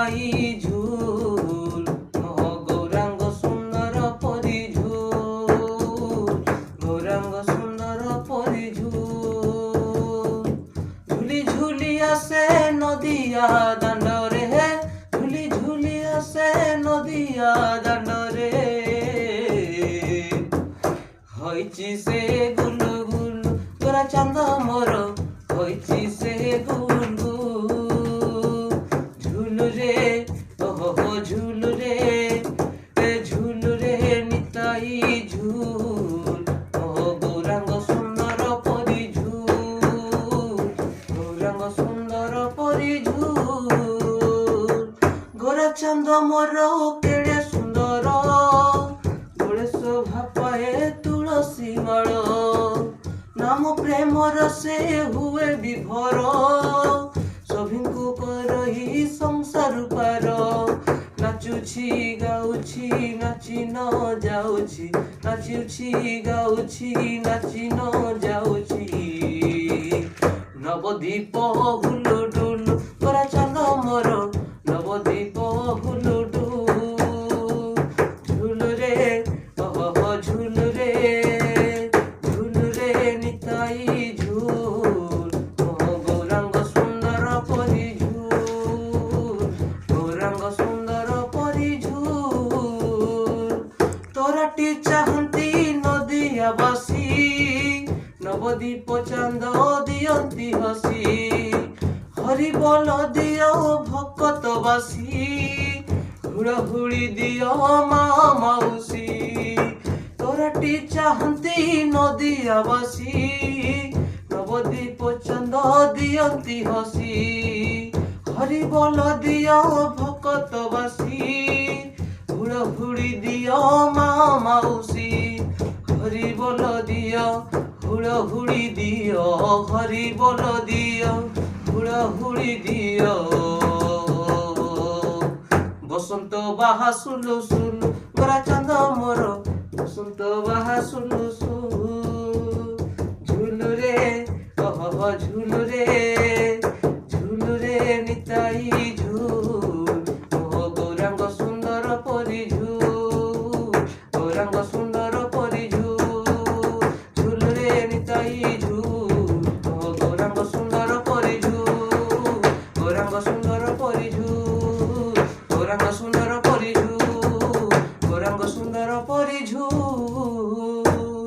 নিতাই ঝুল গৌরাঙ্গ সুন্দর পরিঝুল গৌরাঙ্গ সুন্দর পরিঝুল ঝুলি ঝুলি আসে নদিয়া দাণ্ডরে ঝুলি ঝুলি আসে নদিয়া দাণ্ডরে হইছি সে গুলু গুলু গোরা চাঁদ মোর হইছি সে গুলু ঝুলু রে ওহো ঝুলু রে নিতাই ঝুল ওহো গৌরাঙ্গ সুন্দর পরিঝুল গৌরাঙ্গ সুন্দর পরিঝুল গোরা চাঁদ মোর কেড়ে সুন্দর গোড়ে শোভা পায়ে তুলসী মাଳ নাম প্রেমର ସେ ହୁଏ ବିଭୋର ସଭିଙ୍କୁ କରହି ସଂସାର ପାର ନାଚୁଛି ଗାଉଛି ନାଚି ନ ଯାଉଛି ନାଚୁଛି ଗାଉଛି ନାଚି ନ ଯାଉଛି ନବଦୀପ ହୁଲୁ ଡୁଲୁ ଗୋରା ଚାନ୍ଦ ମୋର ନବଦୀପ ହୁଲୁ ଡୁଲୁ ଝୁଲୁ ରେ ଓହୋ ଝୁଲୁ ରେ নিতাই ঝুল গৌরাঙ্গ সুন্দর পরিঝুল গৌরাঙ্গ সুন্দর পরিঝুল তোরাটি চাহন্তি নদিয়াবাসী নবদ্বীপ চাঁদ দিয়ন্তি হসি হরি বল দিয় ভকতবাসী হুড়হুড়ি দিয় মা মাউসী তোরাটি চাহন্তি নদিয়াবাসী নবদ্বীপ চাঁদ দিয়ন্তি হসি হরি বল দিয় ভকতবাসী হুড়হুড়ি দিয় মা মাউসী হরি বল দিয় হুড়হুড়ি দিয় হরি বল দিয় হুড়হুড়ি দিয় বসন্ত বাহা সুলু সুলু গোরা চাঁদ মোর বসন্ত বাহা সুলু সুলু ঝুলু রে ওহ ঝুলু রে নিতাই ঝুল ওহ গৌরাঙ্গ সুন্দর পরিঝুল গৌরাঙ্গ সুন্দর পরিঝুল ঝুলু রে নিতাই